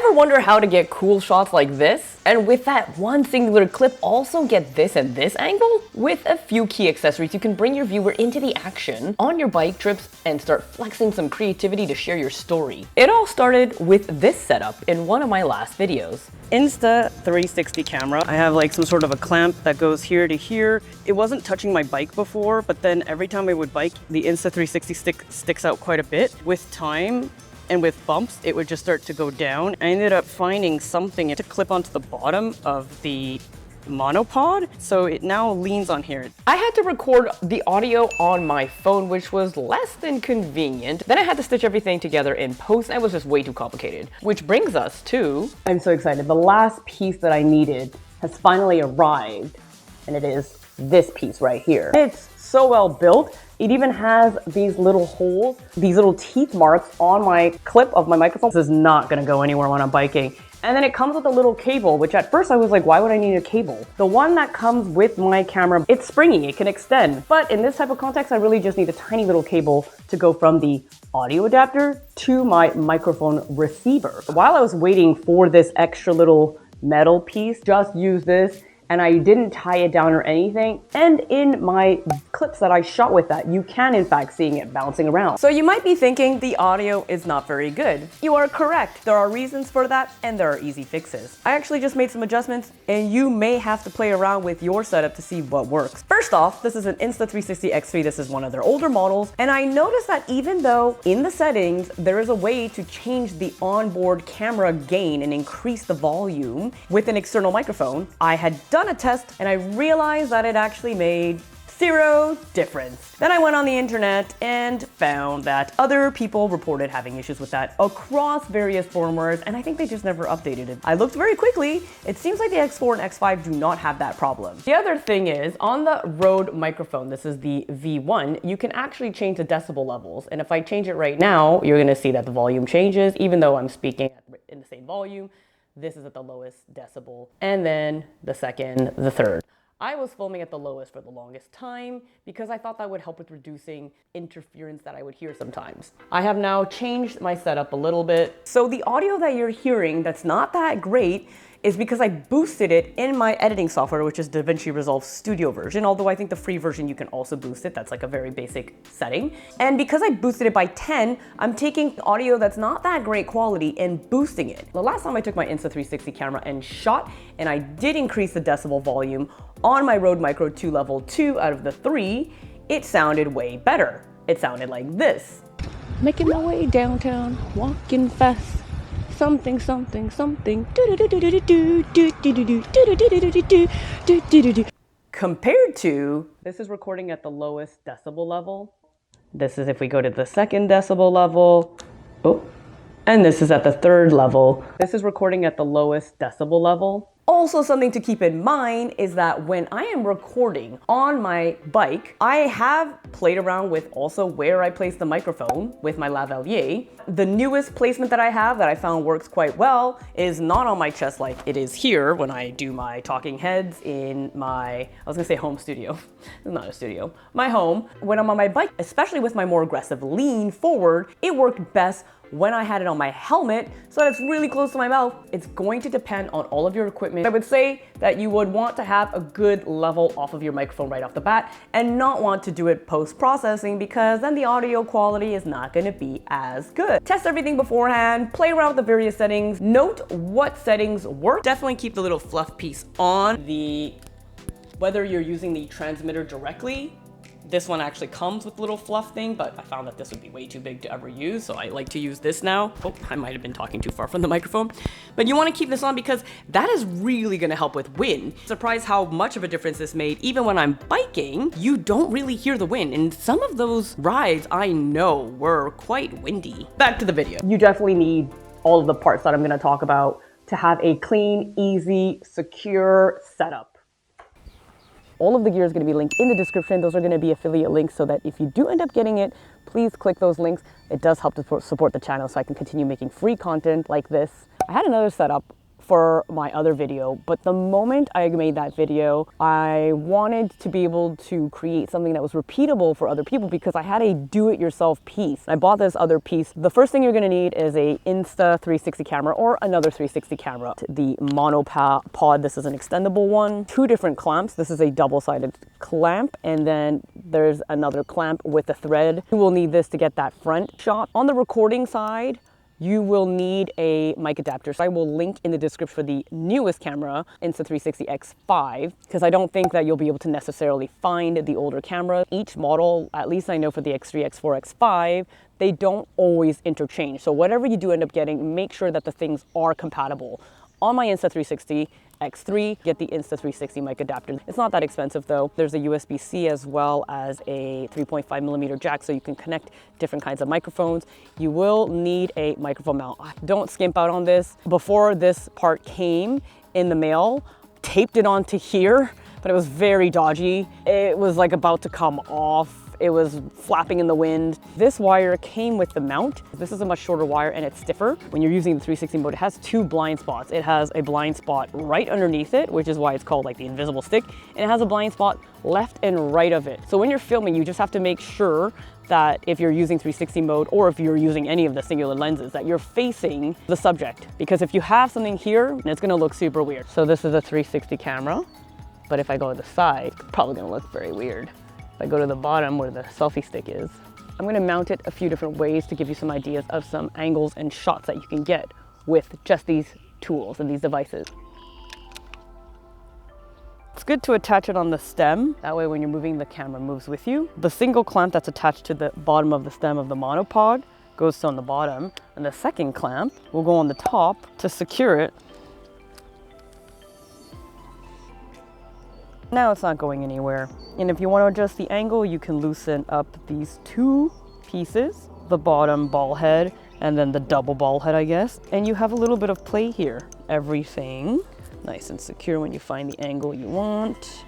Ever wonder how to get cool shots like this? And with that one singular clip, also get this and this angle? With a few key accessories, you can bring your viewer into the action on your bike trips and start flexing some creativity to share your story. It all started with this setup in one of my last videos. Insta 360 camera. I have like some sort of a clamp that goes here to here. It wasn't touching my bike before, but then every time I would bike, the Insta 360 sticks out quite a bit. With time, and with bumps, it would just start to go down. I ended up finding something to clip onto the bottom of the monopod, so it now leans on here. I had to record the audio on my phone, which was less than convenient. Then I had to stitch everything together in post, and it was just way too complicated. Which brings us to... I'm so excited. The last piece that I needed has finally arrived, and it is this piece right here. It's so well built. It even has these little holes, these little teeth marks on my clip of my microphone. This is not gonna go anywhere when I'm biking. And then it comes with a little cable, which at first I was like, why would I need a cable? The one that comes with my camera, it's springy, it can extend. But in this type of context, I really just need a tiny little cable to go from the audio adapter to my microphone receiver. While I was waiting for this extra little metal piece, just use this, and I didn't tie it down or anything. And in my clips that I shot with that, you can in fact see it bouncing around. So you might be thinking the audio is not very good. You are correct. There are reasons for that, and there are easy fixes. I actually just made some adjustments, and you may have to play around with your setup to see what works. First off, this is an Insta360 X3. This is one of their older models, and I noticed that even though in the settings, there is a way to change the onboard camera gain and increase the volume with an external microphone, I had done a test and I realized that it actually made zero difference. Then I went on the internet and found that other people reported having issues with that across various firmwares, and I think they just never updated it. I looked very quickly. It seems like the X4 and X5 do not have that problem. The other thing is, on the Rode microphone, this is the V1, you can actually change the decibel levels. And if I change it right now, you're gonna see that the volume changes, even though I'm speaking in the same volume. This is at the lowest decibel, and then the second, the third. I was filming at the lowest for the longest time because I thought that would help with reducing interference that I would hear sometimes. I have now changed my setup a little bit. So the audio that you're hearing that's not that great is because I boosted it in my editing software, which is DaVinci Resolve Studio version, although I think the free version you can also boost it. That's like a very basic setting. And because I boosted it by 10, I'm taking audio that's not that great quality and boosting it. The last time I took my Insta360 camera and shot, and I did increase the decibel volume on my Rode Micro 2 Level 2 out of the 3, it sounded way better. It sounded like this. Making my way downtown, walking fast. Something, something, something. Compared to, this is recording at the lowest decibel level. This is if we go to the second decibel level. Oh, and this is at the third level. This is recording at the lowest decibel level. Also, something to keep in mind is that when I am recording on my bike, I have played around with also where I place the microphone with my Lavalier. The newest placement that I have that I found works quite well is not on my chest like it is here when I do my talking heads in my, I was gonna say home studio. It's not a studio. My home. When I'm on my bike, especially with my more aggressive lean forward, it worked best when I had it on my helmet, so that it's really close to my mouth. It's going to depend on all of your equipment. I would say that you would want to have a good level off of your microphone right off the bat and not want to do it post-processing, because then the audio quality is not gonna be as good. Test everything beforehand, play around with the various settings, note what settings work. Definitely keep the little fluff piece on. Whether you're using the transmitter directly, this one actually comes with a little fluff thing, but I found that this would be way too big to ever use, so I like to use this now. Oh, I might have been talking too far from the microphone. But you want to keep this on because that is really going to help with wind. Surprised how much of a difference this made. Even when I'm biking, you don't really hear the wind. And some of those rides I know were quite windy. Back to the video. You definitely need all of the parts that I'm going to talk about to have a clean, easy, secure setup. All of the gear is going to be linked in the description. Those are going to be affiliate links, so that if you do end up getting it, please click those links. It does help to support the channel so I can continue making free content like this. I had another setup for my other video, but the moment I made that video, I wanted to be able to create something that was repeatable for other people because I had a do-it-yourself piece. I bought this other piece. The first thing you're gonna need is a Insta 360 camera or another 360 camera. The monopod, this is an extendable one. 2 different clamps. This is a double-sided clamp, and then there's another clamp with a thread. You will need this to get that front shot. On the recording side, you will need a mic adapter. So I will link in the description for the newest camera, Insta360 X5, because I don't think that you'll be able to necessarily find the older camera. Each model, at least I know for the X3, X4, X5, they don't always interchange. So whatever you do end up getting, make sure that the things are compatible. On my Insta360 X3, get the Insta360 mic adapter. It's not that expensive though. There's a USB-C as well as a 3.5mm jack so you can connect different kinds of microphones. You will need a microphone mount. Don't skimp out on this. Before this part came in the mail, taped it onto here, but it was very dodgy. It was like about to come off. It was flapping in the wind. This wire came with the mount. This is a much shorter wire and it's stiffer. When you're using the 360 mode, it has 2 blind spots. It has a blind spot right underneath it, which is why it's called like the invisible stick. And it has a blind spot left and right of it. So when you're filming, you just have to make sure that if you're using 360 mode or if you're using any of the singular lenses, that you're facing the subject. Because if you have something here, it's gonna look super weird. So this is a 360 camera, but if I go to the side, it's probably gonna look very weird. If I go to the bottom where the selfie stick is, I'm gonna mount it a few different ways to give you some ideas of some angles and shots that you can get with just these tools and these devices. It's good to attach it on the stem. That way when you're moving, the camera moves with you. The single clamp that's attached to the bottom of the stem of the monopod goes on the bottom, and the second clamp will go on the top to secure it. Now it's not going anywhere. And if you want to adjust the angle, you can loosen up these 2 pieces, the bottom ball head and then the double ball head, I guess. And you have a little bit of play here. Everything nice and secure when you find the angle you want.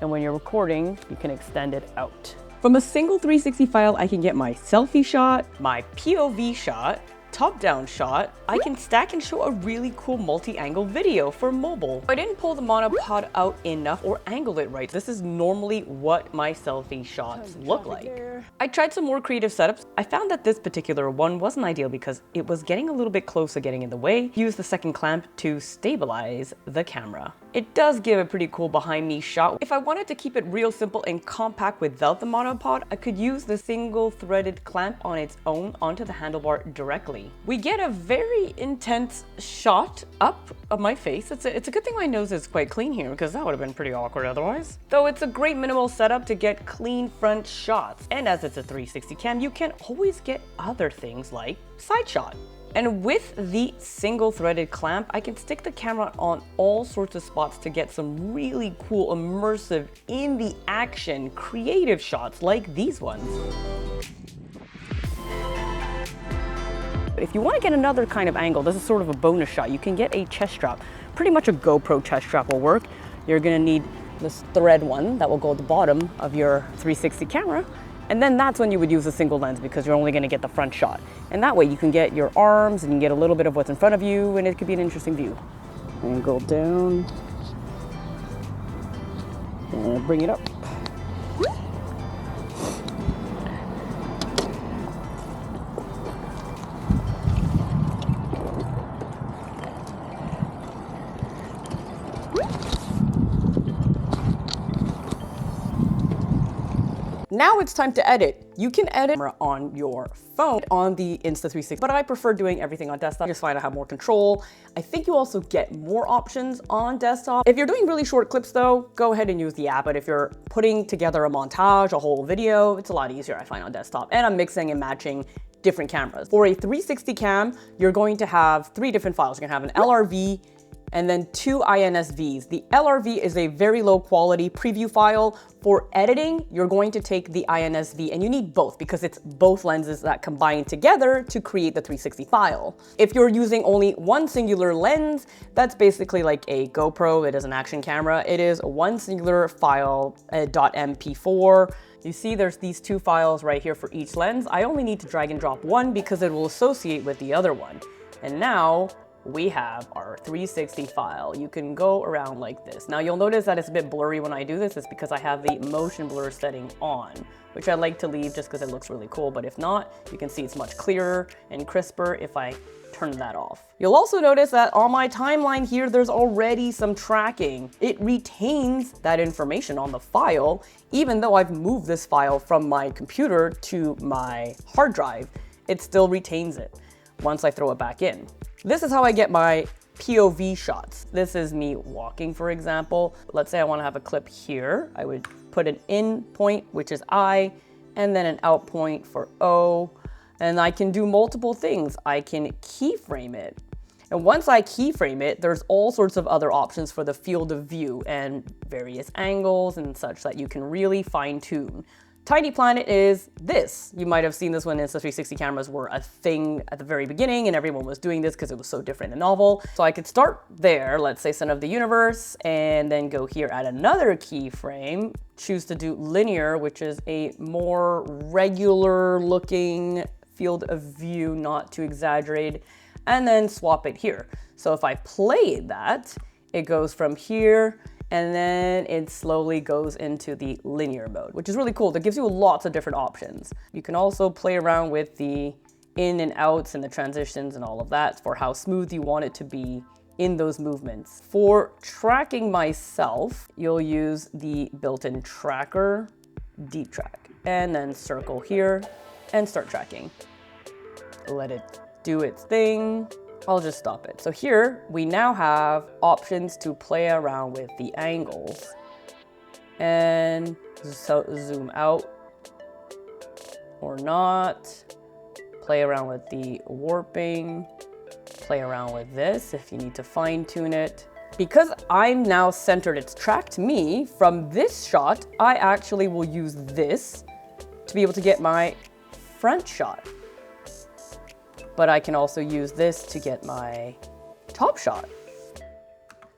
And when you're recording, you can extend it out. From a single 360 file, I can get my selfie shot, my POV shot, top-down shot. I can stack and show a really cool multi-angle video for mobile. I didn't pull the monopod out enough or angle it right. This is normally what my selfie shots look like. I tried some more creative setups. I found that this particular one wasn't ideal because it was getting a little bit close to getting in the way. Use the second clamp to stabilize the camera. It does give a pretty cool behind me shot. If I wanted to keep it real simple and compact without the monopod, I could use the single threaded clamp on its own onto the handlebar directly. We get a very intense shot up of my face. It's a good thing my nose is quite clean here because that would have been pretty awkward otherwise. Though it's a great minimal setup to get clean front shots. And as it's a 360 cam, you can always get other things like side shot. And with the single threaded clamp, I can stick the camera on all sorts of spots to get some really cool, immersive, in the action, creative shots like these ones. If you want to get another kind of angle, this is sort of a bonus shot. You can get a chest strap. Pretty much a GoPro chest strap will work. You're gonna need this thread one that will go at the bottom of your 360 camera. And then that's when you would use a single lens because you're only gonna get the front shot. And that way you can get your arms and you can get a little bit of what's in front of you and it could be an interesting view. And go down and bring it up. Now it's time to edit. You can edit on your phone on the Insta360, but I prefer doing everything on desktop. I just find I have more control. I think you also get more options on desktop. If you're doing really short clips though, go ahead and use the app. But if you're putting together a montage, a whole video, it's a lot easier, I find, on desktop. And I'm mixing and matching different cameras. For a 360 cam, you're going to have 3 different files. You're gonna have an LRV, and then 2 INSVs. The LRV is a very low quality preview file. For editing, you're going to take the INSV, and you need both because it's both lenses that combine together to create the 360 file. If you're using only one singular lens, that's basically like a GoPro. It is an action camera. It is one singular file, a .mp4. You see there's these 2 files right here for each lens. I only need to drag and drop one because it will associate with the other one. And now we have our 360 file. You can go around like this. Now you'll notice that it's a bit blurry when I do this. It's because I have the motion blur setting on, which I like to leave just because it looks really cool. But if not, you can see it's much clearer and crisper if I turn that off. You'll also notice that on my timeline here, there's already some tracking. It retains that information on the file, even though I've moved this file from my computer to my hard drive, it still retains it once I throw it back in. This is how I get my POV shots. This is me walking, for example. Let's say I want to have a clip here. I would put an in point, which is I, and then an out point for O. And I can do multiple things. I can keyframe it. And once I keyframe it, there's all sorts of other options for the field of view and various angles and such that you can really fine tune. Tiny Planet is this. You might have seen this when Insta360 cameras were a thing at the very beginning and everyone was doing this because it was so different and novel. So I could start there, let's say Center of the Universe, and then go here at another keyframe, choose to do linear, which is a more regular looking field of view, not too exaggerated, and then swap it here. So if I play that, it goes from here and then it slowly goes into the linear mode, which is really cool. That gives you lots of different options. You can also play around with the in and outs and the transitions and all of that for how smooth you want it to be in those movements. For tracking myself, you'll use the built-in tracker, deep track, and then circle here and start tracking. Let it do its thing. I'll just stop it. So here we now have options to play around with the angles and so zoom out or not, play around with the warping, play around with this if you need to fine tune it. Because I'm now centered, it's tracked me from this shot, I actually will use this to be able to get my front shot. But I can also use this to get my top shot.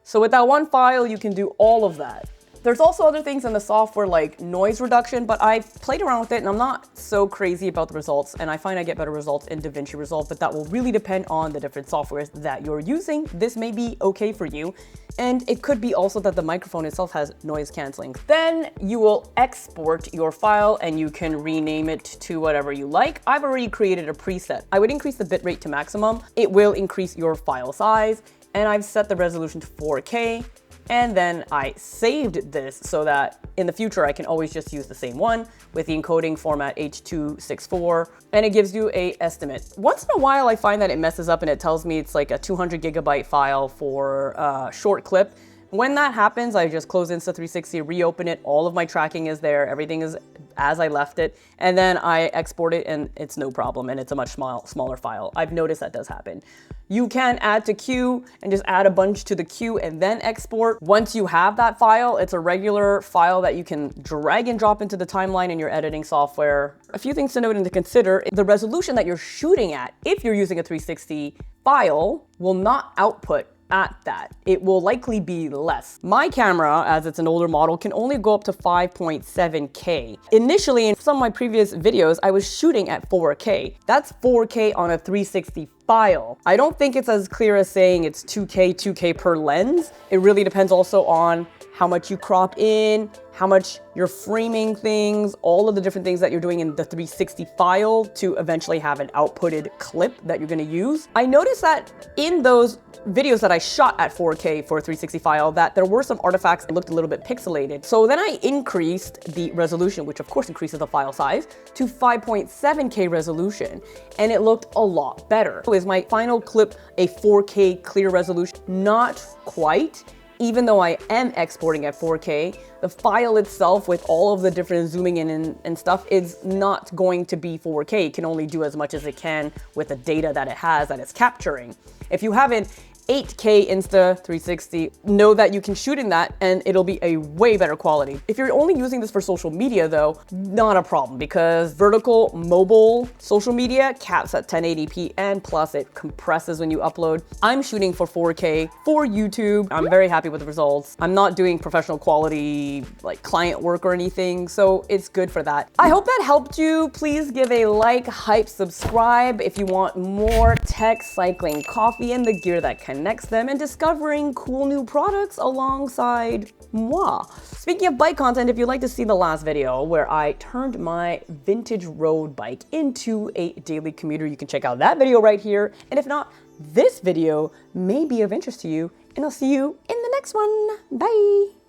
So with that one file, you can do all of that. There's also other things in the software like noise reduction, but I've played around with it and I'm not so crazy about the results, and I find I get better results in DaVinci Resolve, but that will really depend on the different softwares that you're using. This may be okay for you, and it could be also that the microphone itself has noise canceling. Then you will export your file and you can rename it to whatever you like. I've already created a preset. I would increase the bitrate to maximum. It will increase your file size, and I've set the resolution to 4K. And then I saved this so that in the future I can always just use the same one with the encoding format H.264, and it gives you an estimate. Once in a while I find that it messes up and it tells me it's like a 200 gigabyte file for a short clip. When that happens, I just close Insta360, reopen it, all of my tracking is there, everything is as I left it, and then I export it and it's no problem, and it's a much smaller file. I've noticed that does happen. You can add to queue and just add a bunch to the queue and then export. Once you have that file, it's a regular file that you can drag and drop into the timeline in your editing software. A few things to note and to consider: the resolution that you're shooting at, if you're using a 360 file, will not output at that. It will likely be less. My camera, as it's an older model, can only go up to 5.7K. Initially, in some of my previous videos, I was shooting at 4K. That's 4K on a 360 file. I don't think it's as clear as saying it's 2K per lens. It really depends also on how much you crop in, how much you're framing things, all of the different things that you're doing in the 360 file to eventually have an outputted clip that you're gonna use. I noticed that in those videos that I shot at 4K for a 360 file, that there were some artifacts that looked a little bit pixelated. So then I increased the resolution, which of course increases the file size, to 5.7K resolution, and it looked a lot better. So is my final clip a 4K clear resolution? Not quite. Even though I am exporting at 4K, the file itself with all of the different zooming in and stuff is not going to be 4K. It can only do as much as it can with the data that it has that it's capturing. If you have an 8K Insta 360. Know that you can shoot in that and it'll be a way better quality. If you're only using this for social media though, not a problem because vertical mobile social media caps at 1080p and plus it compresses when you upload. I'm shooting for 4K for YouTube. I'm very happy with the results. I'm not doing professional quality like client work or anything, so it's good for that. I hope that helped you. Please give a like, hype, subscribe if you want more tech, cycling, coffee, and the gear that connects them and discovering cool new products alongside moi. Speaking of bike content, if you'd like to see the last video where I turned my vintage road bike into a daily commuter, you can check out that video right here. And if not, this video may be of interest to you, and I'll see you in the next one. Bye.